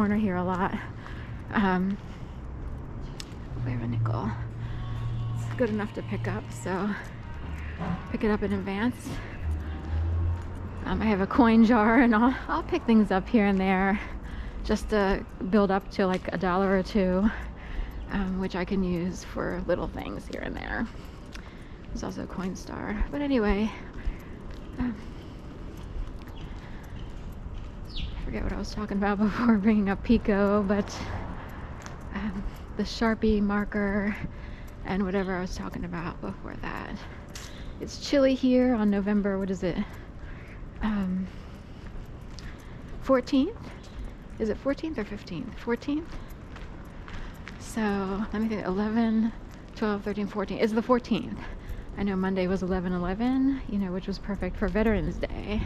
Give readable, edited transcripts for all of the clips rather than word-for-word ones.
corner here a lot. We have a nickel. It's good enough to pick up, so pick it up in advance. I have a coin jar, and I'll pick things up here and there just to build up to like $1 or $2, which I can use for little things here and there. There's also a coin star. But anyway, I forget what I was talking about before bringing up PECO, but the Sharpie marker and whatever I was talking about before that. It's chilly here on November, what is it? 14th? Is it 14th or 15th? 14th? So let me think. 11, 12, 13, 14. It's the 14th. I know Monday was 11/11, you know, which was perfect for Veterans Day.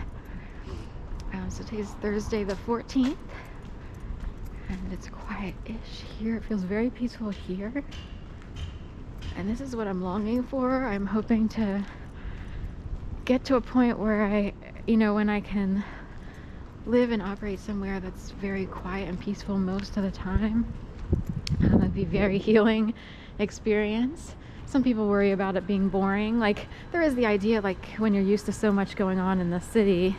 So today's Thursday the 14th, and it's quiet-ish here. It feels very peaceful here, and this is what I'm longing for. I'm hoping to get to a point where when I can live and operate somewhere that's very quiet and peaceful most of the time. It'd be a very healing experience. Some people worry about it being boring. Like, there is the idea, like, when you're used to so much going on in the city,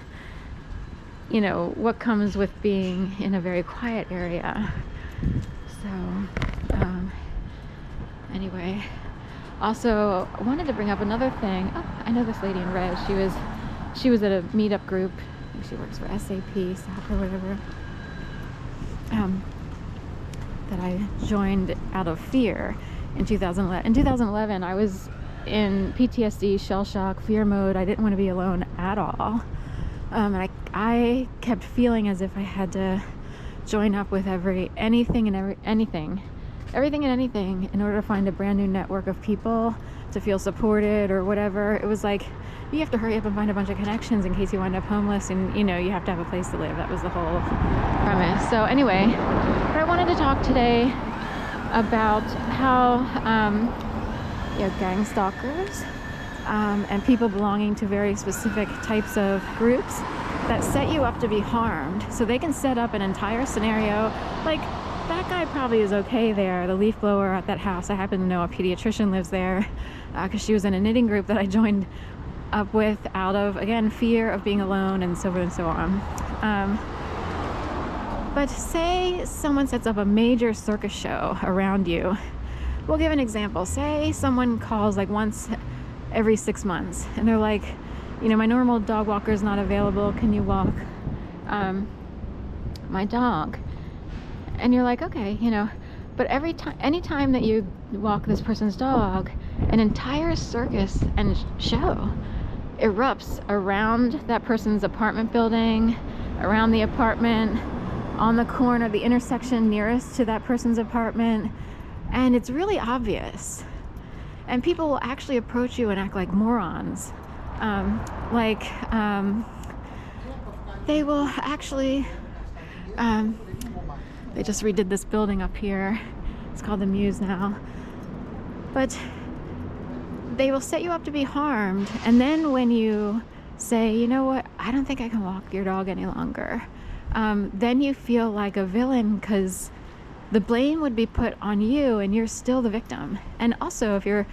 you know, what comes with being in a very quiet area. So, anyway. Also, I wanted to bring up another thing. Oh, I know this lady in red. She was at a meetup group. I think she works for SAP, SAP or whatever. That I joined out of fear in 2011. In 2011, I was in PTSD, shell shock, fear mode. I didn't want to be alone at all. And I kept feeling as if I had to join up with anything and anything in order to find a brand new network of people to feel supported or whatever. It was like, you have to hurry up and find a bunch of connections in case you wind up homeless, and you have to have a place to live. That was the whole premise. So anyway, but I wanted to talk today about how gang stalkers and people belonging to very specific types of groups that set you up to be harmed. So they can set up an entire scenario, like, that guy probably is okay there, the leaf blower at that house. I happen to know a pediatrician lives there because she was in a knitting group that I joined up with out of, again, fear of being alone and so forth and so on. But say someone sets up a major circus show around you. We'll give an example. Say someone calls like once every 6 months and they're like, my normal dog walker is not available. Can you walk my dog? And you're like, okay, but anytime that you walk this person's dog, an entire circus and show erupts around that person's apartment building, around the apartment, on the corner, the intersection nearest to that person's apartment, and it's really obvious. And people will actually approach you and act like morons. They will actually, they just redid this building up here. It's called the Muse now. But they will set you up to be harmed. And then when you say, you know what, I don't think I can walk your dog any longer, then you feel like a villain because the blame would be put on you and you're still the victim. And also, if you're,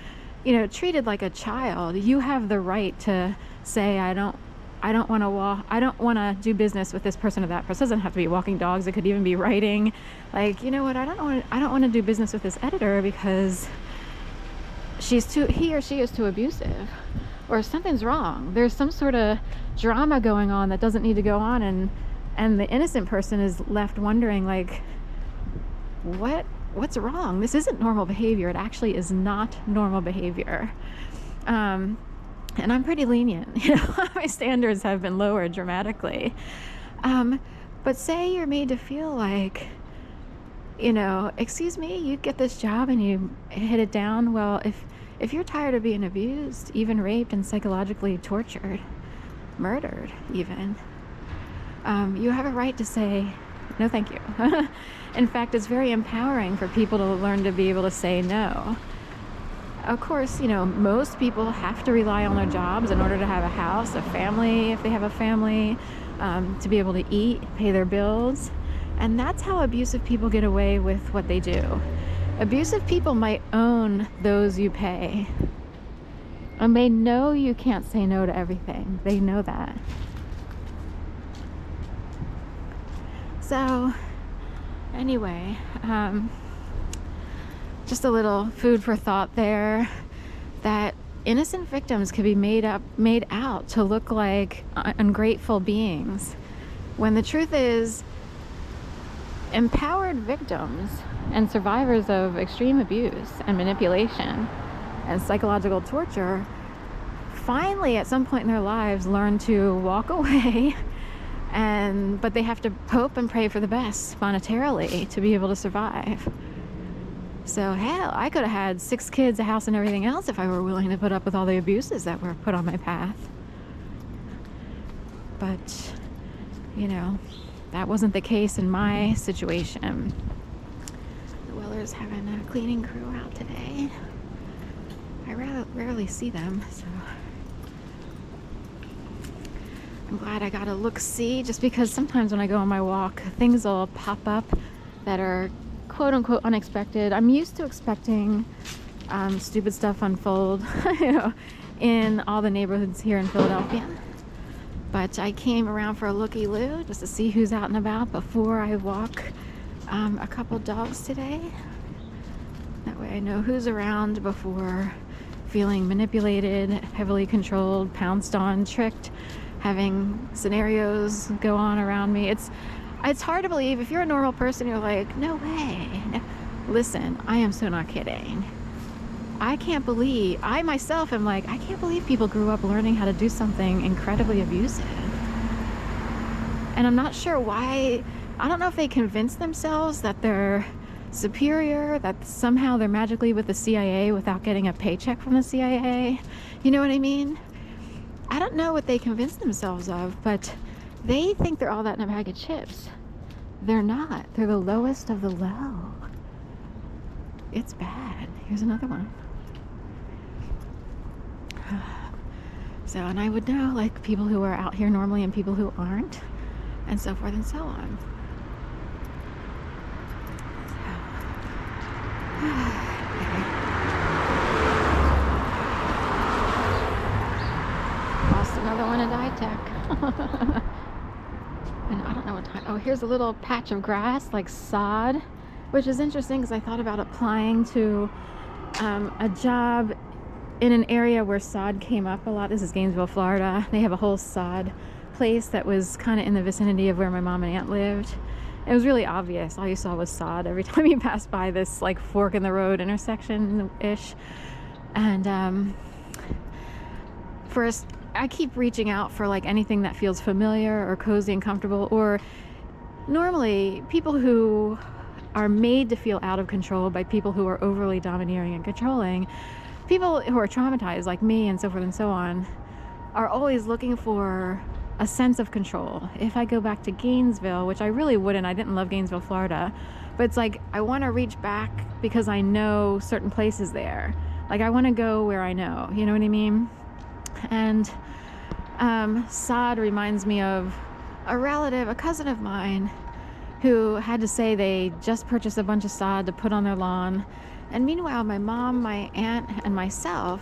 treated like a child, you have the right to say, I don't want to walk. I don't want to do business with this person or that person. It doesn't have to be walking dogs. It could even be writing. Like, you know what? I don't want to do business with this editor because he or she is too abusive, or something's wrong. There's some sort of drama going on that doesn't need to go on, and the innocent person is left wondering, like, what's wrong? This isn't normal behavior. It actually is not normal behavior. And I'm pretty lenient. My standards have been lowered dramatically. But say you're made to feel like, excuse me, you get this job and you hit it down. Well, if you're tired of being abused, even raped and psychologically tortured, murdered even, you have a right to say, no, thank you. In fact, it's very empowering for people to learn to be able to say no. Of course, most people have to rely on their jobs in order to have a house, a family, if they have a family, to be able to eat, pay their bills. And that's how abusive people get away with what they do. Abusive people might own those you pay. And they know you can't say no to everything. They know that. So, anyway, just a little food for thought there, that innocent victims could be made out to look like ungrateful beings, when the truth is, empowered victims and survivors of extreme abuse and manipulation and psychological torture finally at some point in their lives learn to walk away, but they have to hope and pray for the best monetarily to be able to survive. So hell, I could have had 6 kids, a house, and everything else if I were willing to put up with all the abuses that were put on my path. But, you know, that wasn't the case in my situation. The Weller's having a cleaning crew out today. I rarely see them, so I'm glad I got a look-see, just because sometimes when I go on my walk, things will pop up that are quote-unquote unexpected. I'm used to expecting stupid stuff unfold, you know, in all the neighborhoods here in Philadelphia. But I came around for a looky-loo just to see who's out and about before I walk a couple dogs today. That way I know who's around before feeling manipulated, heavily controlled, pounced on, tricked, having scenarios go on around me. It's hard to believe. If you're a normal person, you're like, no way. Listen, I am so not kidding. I myself am like, I can't believe people grew up learning how to do something incredibly abusive. And I'm not sure why. I don't know if they convince themselves that they're superior, that somehow they're magically with the CIA without getting a paycheck from the CIA. You know what I mean? I don't know what they convince themselves of, but they think they're all that in a bag of chips. They're not. They're the lowest of the low. It's bad. Here's another one. So, and I would know, like, people who are out here normally and people who aren't, and so forth and so on. Lost another one at iTech. And I don't know what time. Oh, here's a little patch of grass, like sod, which is interesting because I thought about applying to a job in an area where sod came up a lot. This is Gainesville, Florida. They have a whole sod place that was kind of in the vicinity of where my mom and aunt lived. It was really obvious. All you saw was sod every time you passed by this like fork in the road intersection-ish. And first, I keep reaching out for like anything that feels familiar or cozy and comfortable, or normally people who are made to feel out of control by people who are overly domineering and controlling. People who are traumatized like me and so forth and so on are always looking for a sense of control. If I go back to Gainesville, which I really wouldn't, I didn't love Gainesville, Florida, but it's like I want to reach back because I know certain places there. Like I want to go where I know, you know what I mean? And sod reminds me of a relative, a cousin of mine, who had to say they just purchased a bunch of sod to put on their lawn. And meanwhile, my mom, my aunt, and myself